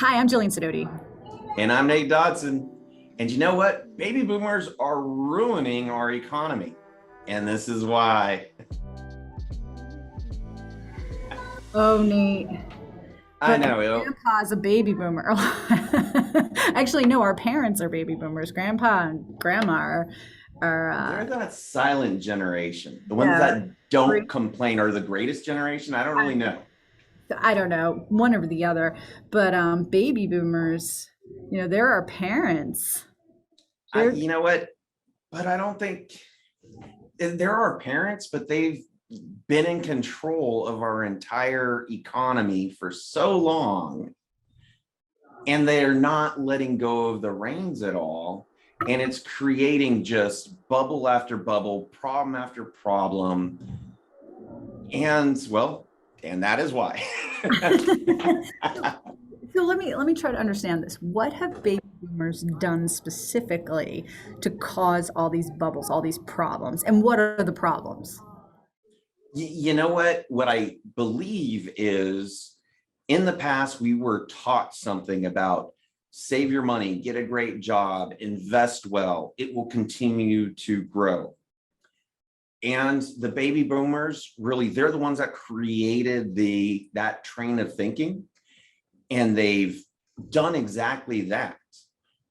Hi, I'm Jillian Sidoti. And I'm Nate Dodson. And you know what? Baby boomers are ruining our economy. And this is why. Oh, neat. I But know it. grandpa's a baby boomer. Actually, no, our parents are baby boomers. Grandpa and grandma are They're that silent generation. The ones yeah, that don't great. complain are the greatest generation. I don't really know. I don't know, one over the other. But baby boomers, they're our parents. They're You know what? But I don't think there are parents, but they've been in control of our entire economy for so long, and they're not letting go of the reins at all. And it's creating just bubble after bubble, problem after problem. And well, and that is why. So let me try to understand this. What have baby boomers done specifically to cause all these bubbles, all these problems? And what are the problems? You know what I believe is, in the past we were taught something about save your money, get a great job, invest well, it will continue to grow. And the baby boomers, really, they're the ones that created that train of thinking, and they've done exactly that.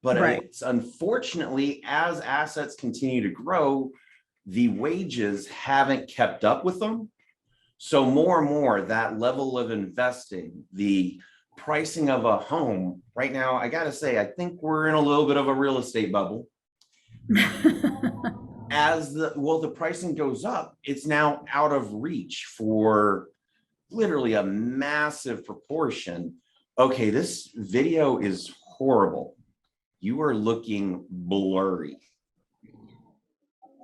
But Right. it's unfortunately, as assets continue to grow, the wages haven't kept up with them. So more and more, that level of investing, the pricing of a home right now, I got to say, I think we're in a little bit of a real estate bubble. As the pricing goes up, it's now out of reach for literally a massive proportion. Okay, this video is horrible. You are looking blurry,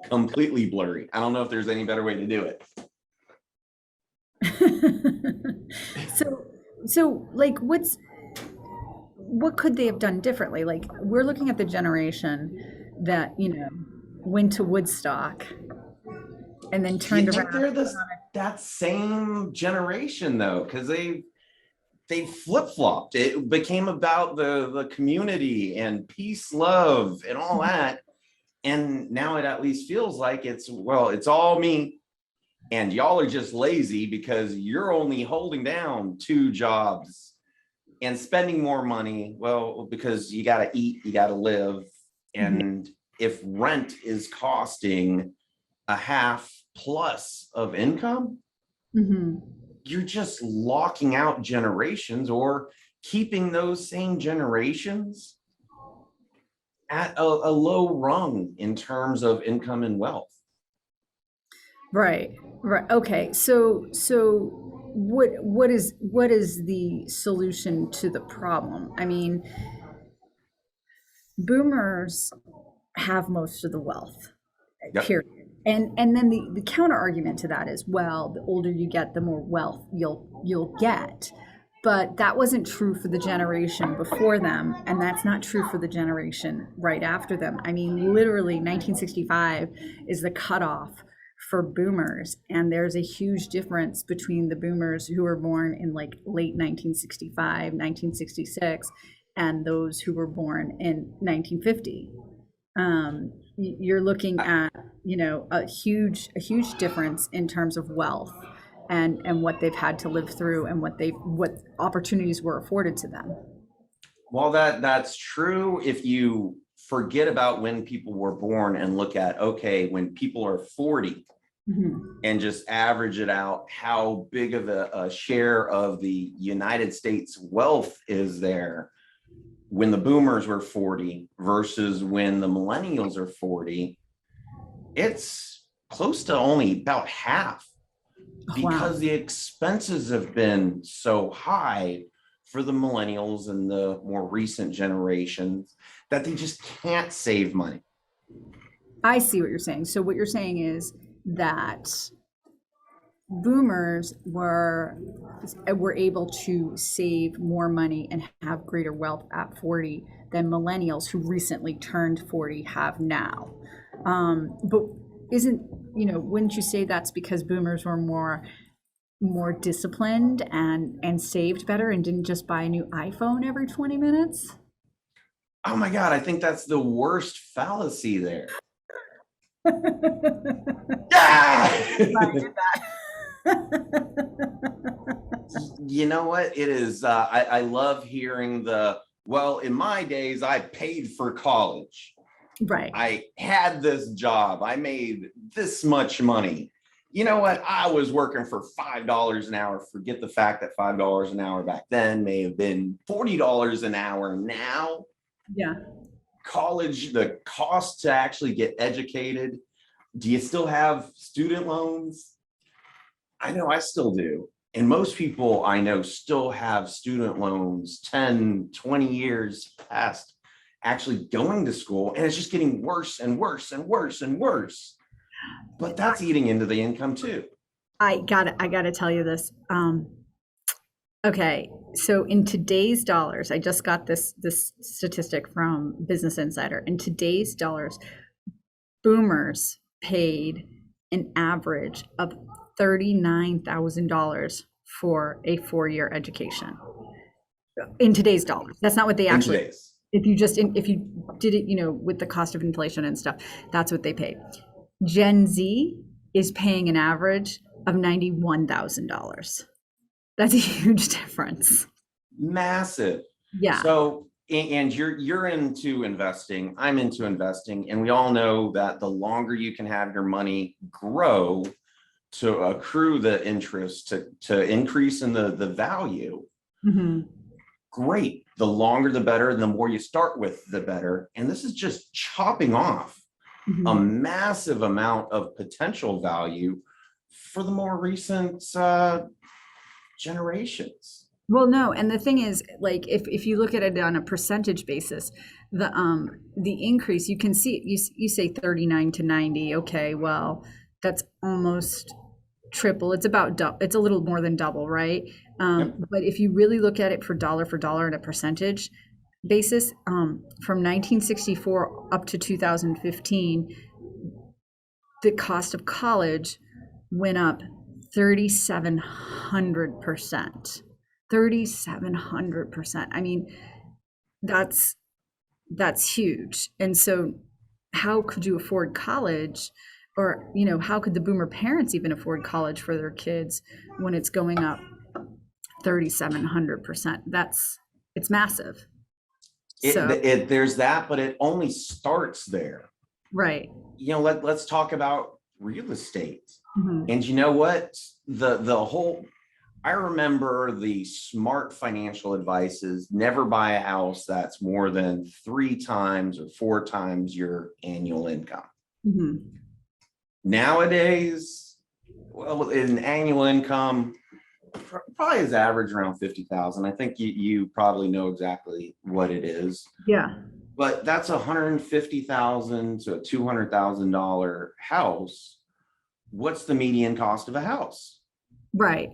completely blurry. I don't know if there's any better way to do it. So like what could they have done differently? Like we're looking at the generation that, went to Woodstock and then Do you turned think around. they're that same generation though? Because they flip-flopped. It became about the community and peace, love, and all that. And now it at least feels like it's all me, and y'all are just lazy because you're only holding down two jobs and spending more money. Well, because you got to eat, you got to live. And if rent is costing a half plus of income, Mhm. you're just locking out generations, or keeping those same generations at a low rung in terms of income and wealth. Right. Right. Okay. So what is the solution to the problem? I mean, boomers have most of the wealth, Yep. period. And then the counter argument to that is, well, the older you get, the more wealth you'll get. But that wasn't true for the generation before them, and that's not true for the generation right after them. I mean, literally 1965 is the cutoff for boomers, and there's a huge difference between the boomers who were born in like late 1965, 1966, and those who were born in 1950. You're looking at, a huge difference in terms of wealth and what they've had to live through and what opportunities were afforded to them. Well, that's true if you forget about when people were born and look at, okay, when people are 40, Mhm. and just average it out, how big of a share of the United States wealth is there when the boomers were 40 versus when the millennials are 40. It's close to only about half, Oh, wow. because the expenses have been so high for the millennials and the more recent generations that they just can't save money. I see what you're saying. So what you're saying is that boomers were able to save more money and have greater wealth at 40 than millennials who recently turned 40 have now. But isn't, wouldn't you say that's because boomers were more disciplined and saved better and didn't just buy a new iPhone every 20 minutes? Oh my God, I think that's the worst fallacy there. Ah! You know what? It is, I love hearing well, in my days, I paid for college. Right. I had this job. I made this much money. You know what? I was working for $5 an hour. Forget the fact that $5 an hour back then may have been $40 an hour now. Yeah. College, the cost to actually get educated. Do you still have student loans? I know I still do. And most people I know still have student loans 10, 20 years past actually going to school. And it's just getting worse and worse and worse and worse. But that's eating into the income too. I gotta tell you this. Okay, so in today's dollars, I just got this statistic from Business Insider. In today's dollars, boomers paid an average of $39,000 for a 4-year education. In today's dollars, that's not what they actually. If you did it, with the cost of inflation and stuff, that's what they paid. Gen Z is paying an average of $91,000. That's a huge difference. Massive. Yeah. So, and you're into investing, I'm into investing, and we all know that the longer you can have your money grow to accrue the interest to increase in the value, mm-hmm. Great. The longer the better, and the more you start with, the better. And this is just chopping off mm-hmm. a massive amount of potential value for the more recent generations. Well, no, and the thing is, like, if you look at it on a percentage basis, the increase, you can see, you say 39 to 90. Okay, well, that's almost triple. It's about it's a little more than double, right? Yep. But if you really look at it for dollar on a percentage basis, from 1964 up to 2015, the cost of college went up 3,700%. 3,700%. I mean, that's huge. And so how could you afford college? Or, how could the boomer parents even afford college for their kids when it's going up 3,700%? It's massive. There's that, but it only starts there. Right. Let's talk about real estate. Mm-hmm. And you know what? I remember the smart financial advice is never buy a house that's more than 3 times or 4 times your annual income. Mm-hmm. Nowadays, well, in annual income, probably is average around 50,000. I think you probably know exactly what it is. Yeah. But that's $150,000 to a $200,000 house. What's the median cost of a house? Right.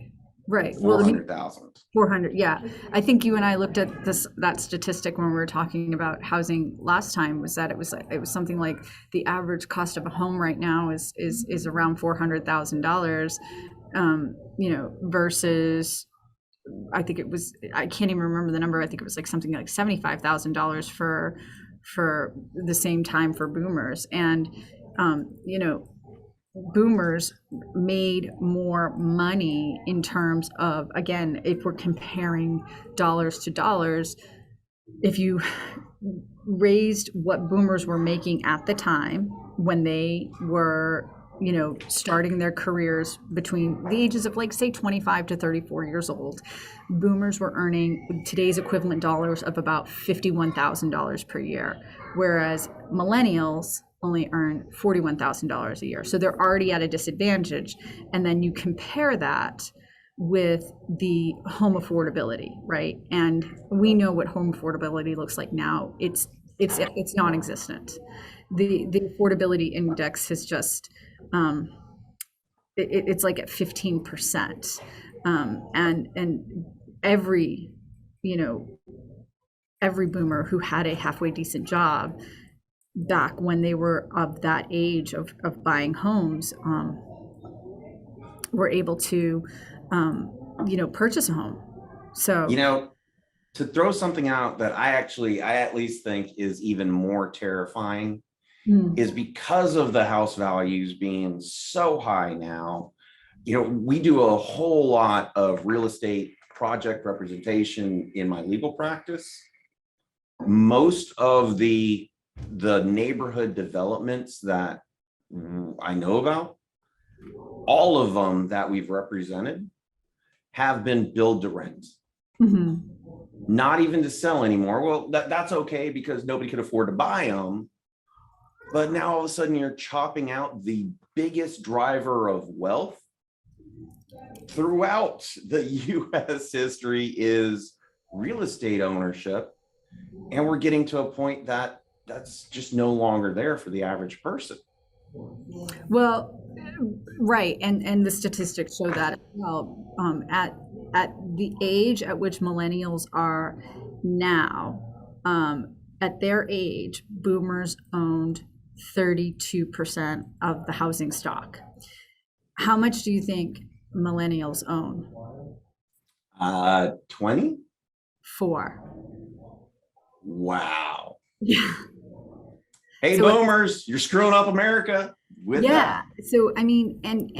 400,000. 400. Yeah. I think you and I looked at that statistic when we were talking about housing last time, was that it was something like the average cost of a home right now is around $400,000, versus, I think it was, I can't even remember the number. I think it was like something like $75,000 for the same time for boomers. And, boomers made more money in terms of, again, if we're comparing dollars to dollars, if you raised what boomers were making at the time when they were, starting their careers between the ages of, like, say 25 to 34 years old, boomers were earning today's equivalent dollars of about $51,000 per year, whereas millennials only earn $41,000 a year. So they're already at a disadvantage. And then you compare that with the home affordability, right? And we know what home affordability looks like now. It's non-existent. The affordability index has just, it's like at 15%. And every boomer who had a halfway decent job back when they were of that age of buying homes, were able to purchase a home. So, to throw something out that I at least think is even more terrifying is because of the house values being so high now. We do a whole lot of real estate project representation in my legal practice. Most of the neighborhood developments that I know about, all of them that we've represented have been build to rent. Not even to sell anymore. Well, that's okay because nobody could afford to buy them. But now all of a sudden you're chopping out the biggest driver of wealth throughout the US history is real estate ownership. And we're getting to a point that that's just no longer there for the average person. Well, right. And the statistics show that as well. At the age at which millennials are now, at their age, boomers owned 32% of the housing stock. How much do you think millennials own? 20? 4. Wow. Yeah. Hey, So boomers, you're screwing up America with that. So I mean, and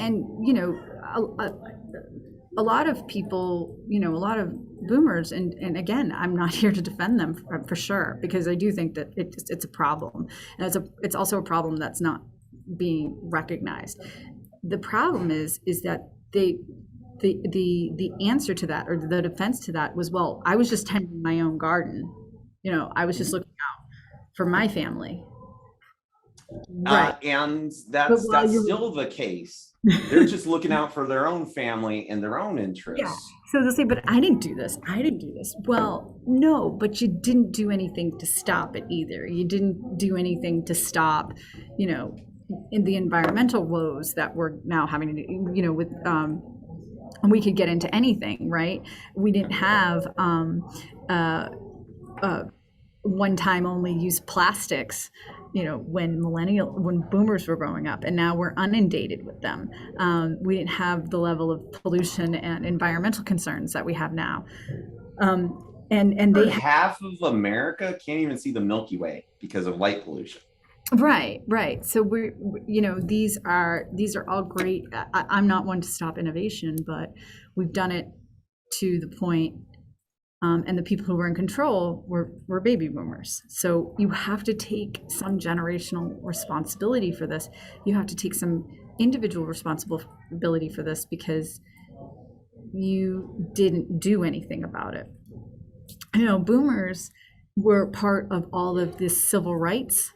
a lot of people, a lot of boomers, and again, I'm not here to defend them for sure, because I do think that it's a problem, and it's also a problem that's not being recognized. The problem is that the answer to that, or the defense to that, was, well, I was just tending my own garden, I was just looking out for my family. Right. And that's still the case. They're just looking out for their own family and their own interests. Yeah. So they'll say, but I didn't do this. Well, no, but you didn't do anything to stop it either. You didn't do anything to stop, in the environmental woes that we're now having to, with, and we could get into anything, right? We didn't have one-time only use plastics, when boomers were growing up, and now we're inundated with them. We didn't have the level of pollution and environmental concerns that we have now. And they half of America can't even see the Milky Way because of light pollution. Right. So these are all great. I'm not one to stop innovation, but we've done it to the point. And the people who were in control were baby boomers. So you have to take some generational responsibility for this. You have to take some individual responsibility for this, because you didn't do anything about it. Boomers were part of all of this civil rights,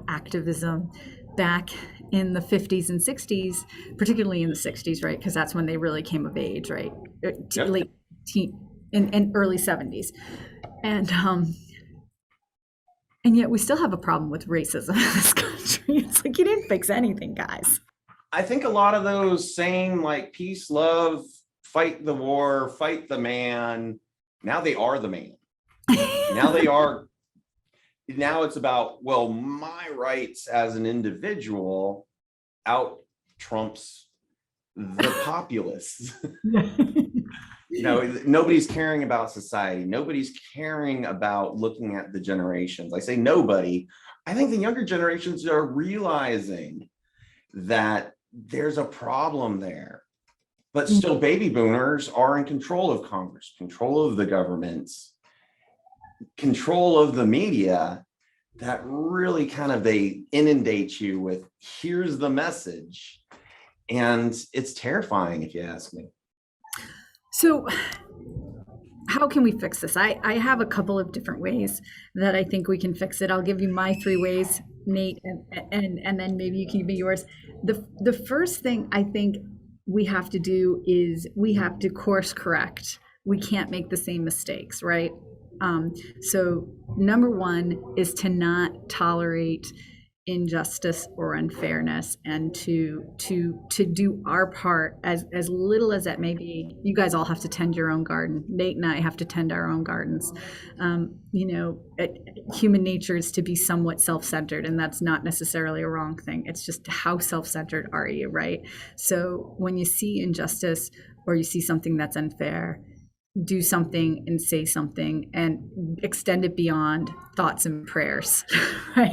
activism back in the 50s and 60s, particularly in the 60s, right? Because that's when they really came of age, right? Yep. Late teen. In early 70s, and yet we still have a problem with racism in this country. It's like, you didn't fix anything, guys. I think a lot of those same, like, peace, love, fight the war, fight the man, now they are the man. Now it's about, well, my rights as an individual out trumps the populace. Nobody's caring about society. Nobody's caring about looking at the generations. I say nobody. I think the younger generations are realizing that there's a problem there. But still, baby boomers are in control of Congress, control of the governments, control of the media, that really kind of, they inundate you with, here's the message. And it's terrifying, if you ask me. So how can we fix this? I have a couple of different ways that I think we can fix it. I'll give you my 3 ways, Nate, and then maybe you can give me yours. The first thing I think we have to do is we have to course correct. We can't make the same mistakes, right? So number 1 is to not tolerate injustice or unfairness, and to do our part, as little as that may be. You guys all have to tend your own garden. Nate and I have to tend our own gardens. Human nature is to be somewhat self-centered, and that's not necessarily a wrong thing. It's just, how self-centered are you, right? So when you see injustice or you see something that's unfair, do something and say something and extend it beyond thoughts and prayers, right?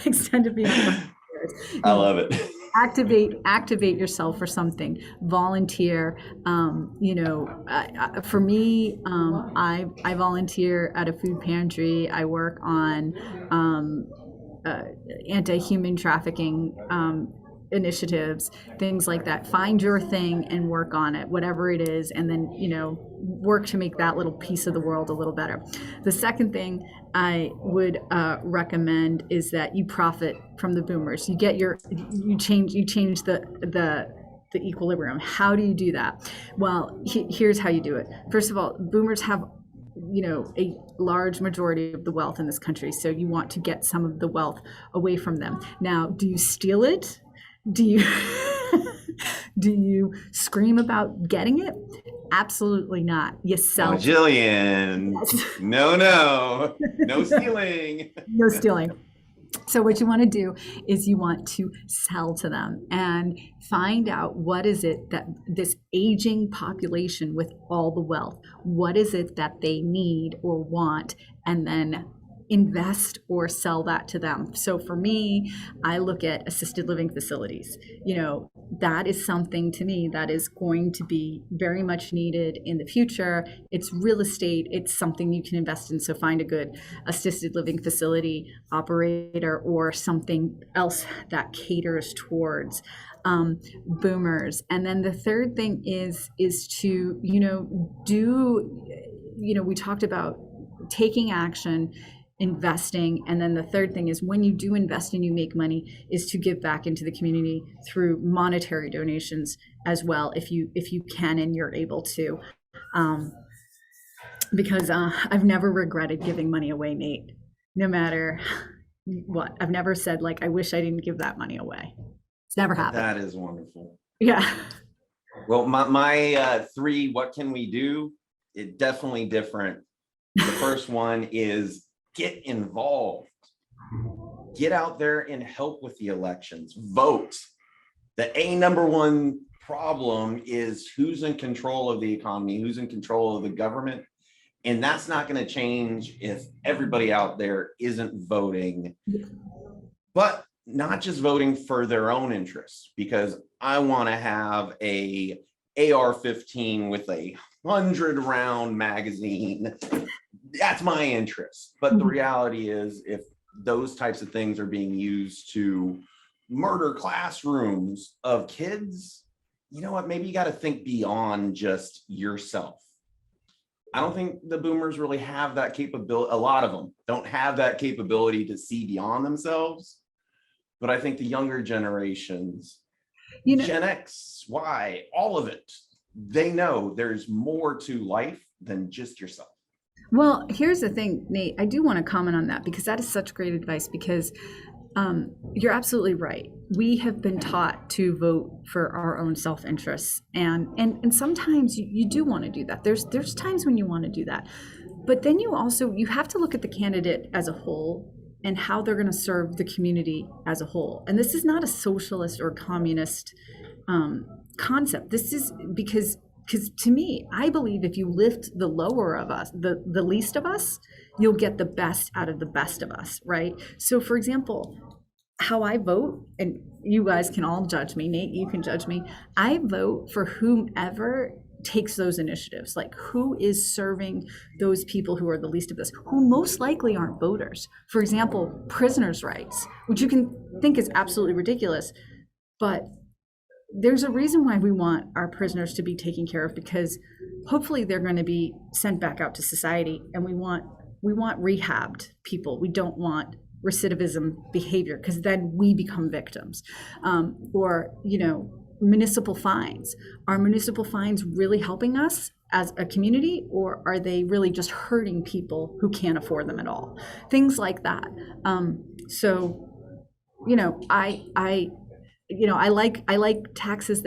Extend it beyond thoughts and prayers. I love it. Activate yourself for something. Volunteer. For me, I volunteer at a food pantry. I work on anti-human trafficking initiatives, things like that. Find your thing and work on it, whatever it is, and then work to make that little piece of the world a little better. The second thing I would recommend is that you profit from the boomers. You change the equilibrium. How do you do that? Well, here's how you do it. First of all, boomers have a large majority of the wealth in this country, so you want to get some of the wealth away from them. Now, do you steal it? Do you do you scream about getting it? Absolutely not. You sell. Oh, Jillian. Yes. No stealing. No stealing. So what you want to do is you want to sell to them and find out what is it that this aging population with all the wealth, what is it that they need or want, and then invest or sell that to them. So for me, I look at assisted living facilities. That is something to me that is going to be very much needed in the future. It's real estate. It's something you can invest in. So find a good assisted living facility operator or something else that caters towards boomers. And then the third thing is to, we talked about taking action, investing, and then the third thing is when you do invest and you make money is to give back into the community through monetary donations as well, if you can and you're able to, because I've never regretted giving money away, Nate, no matter what. I've never said I wish I didn't give that money away. It's never happened. That is wonderful. Yeah. Well, my three, what can we do? It's definitely different. The first one is get involved. Get out there and help with the elections. Vote. The number one problem is who's in control of the economy, who's in control of the government. And that's not going to change if everybody out there isn't voting. But not just voting for their own interests, because I want to have a AR-15 with a 100-round magazine. That's my interest. But the reality is, if those types of things are being used to murder classrooms of kids, you know what? Maybe you got to think beyond just yourself. I don't think the boomers really have that capability. A lot of them don't have that capability to see beyond themselves. But I think the younger generations, Gen X, Y, all of it, they know there's more to life than just yourself. Well, here's the thing, Nate, I do want to comment on that because that is such great advice, because you're absolutely right. We have been taught to vote for our own self-interests. And sometimes you do want to do that. There's times when you want to do that. But then you have to look at the candidate as a whole and how they're going to serve the community as a whole. And this is not a socialist or communist concept. This is because to me, I believe if you lift the lower of us, the least of us, you'll get the best out of the best of us, right? So for example, how I vote, and you guys can all judge me, Nate, you can judge me. I vote for whomever takes those initiatives, like who is serving those people who are the least of us, who most likely aren't voters. For example, prisoners' rights, which you can think is absolutely ridiculous, but there's a reason why we want our prisoners to be taken care of, because hopefully they're going to be sent back out to society, and we want rehabbed people. We don't want recidivism behavior, because then we become victims. Or municipal fines. Are municipal fines really helping us as a community, or are they really just hurting people who can't afford them at all? Things like that. I like taxes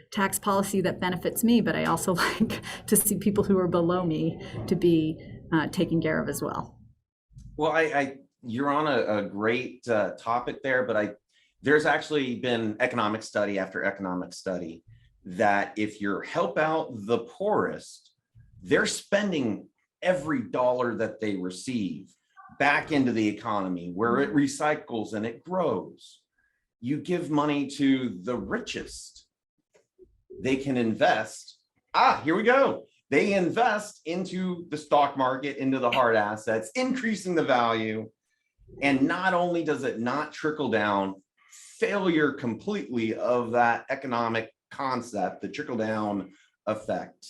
tax policy that benefits me, but I also like to see people who are below me to be taken care of as well. Well, you're on a great topic there, but There's actually been economic study after economic study that if you help out the poorest, they're spending every dollar that they receive back into the economy where it recycles and it grows. You give money to the richest, they can invest. Here we go. They invest into the stock market, into the hard assets, increasing the value. And not only does it not trickle down, failure completely of that economic concept, the trickle down effect.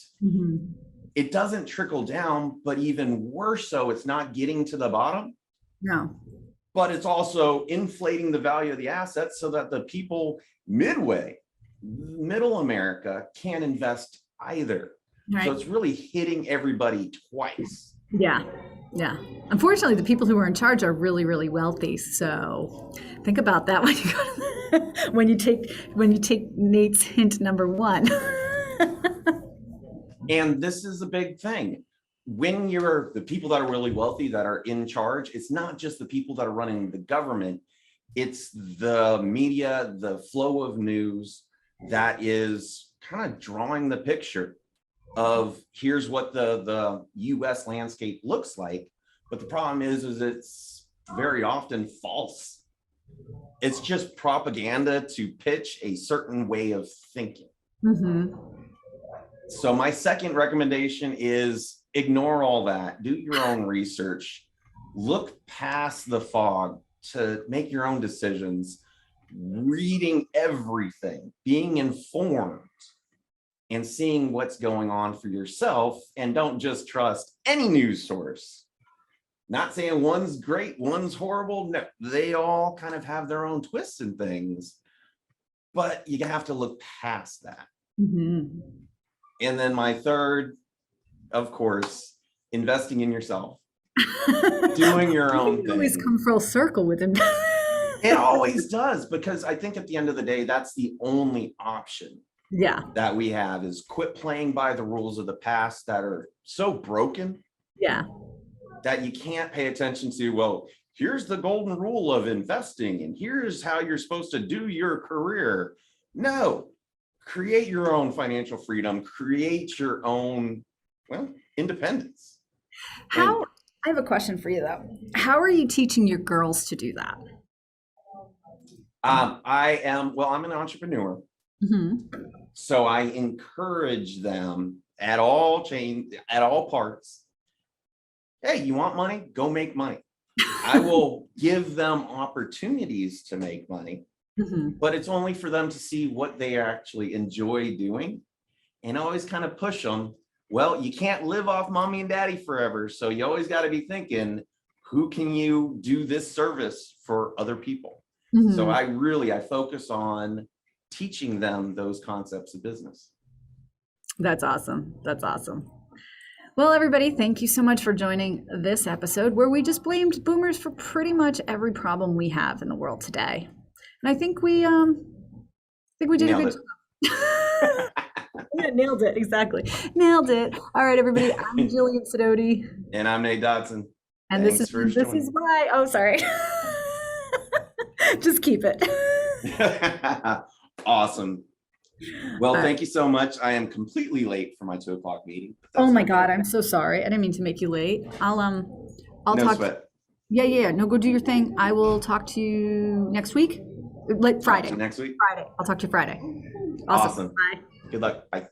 It doesn't trickle down, but even worse so, it's not getting to the bottom. No. But it's also inflating the value of the assets so that the people middle America can't invest either. Right. So it's really hitting everybody twice. Yeah. Yeah. Unfortunately, the people who are in charge are really, really wealthy. So think about that when you go when you take Nate's hint number one. And this is a big thing. When you're the people that are really wealthy that are in charge, it's not just the people that are running the government, it's the media, the flow of news that is kind of drawing the picture of here's what the US landscape looks like. But the problem is it's very often false. It's just propaganda to pitch a certain way of thinking. So my second recommendation is ignore all that, do your own research, look past the fog to make your own decisions, reading everything, being informed, and seeing what's going on for yourself, and don't just trust any news source. Not saying one's great, one's horrible. No, they all kind of have their own twists and things, but you have to look past that. And then my third, of course, investing in yourself, doing your own thing. Always come full circle with him. It always does, because I think at the end of the day, that's the only option that we have is quit playing by the rules of the past that are so broken that you can't pay attention to, well, here's the golden rule of investing and here's how you're supposed to do your career. No, create your own financial freedom, create your own, well, independence. I have a question for you though. How are you teaching your girls to do that? I'm an entrepreneur. So I encourage them at all parts. Hey, you want money? Go make money. I will give them opportunities to make money, but it's only for them to see what they actually enjoy doing, and always kind of push them. Well, you can't live off mommy and daddy forever. So you always got to be thinking, who can you do this service for other people? So I focus on teaching them those concepts of business. That's awesome. That's awesome. Well, everybody, thank you so much for joining this episode where we just blamed boomers for pretty much every problem we have in the world today. And I think we did a good job. Yeah, nailed it. Exactly. Nailed it. All right, everybody. I'm Jillian Sidoti. And I'm Nate Dodson. And this is why. Oh, sorry. Just keep it. Awesome. Well, thank you so much. I am completely late for my 2:00 meeting. Oh my God, I'm so sorry. I didn't mean to make you late. I'll no talk. Sweat. Yeah. No, go do your thing. I will talk to you next week. Like Friday. Next week. Friday. I'll talk to you Friday. Awesome. Bye. Good luck. Bye.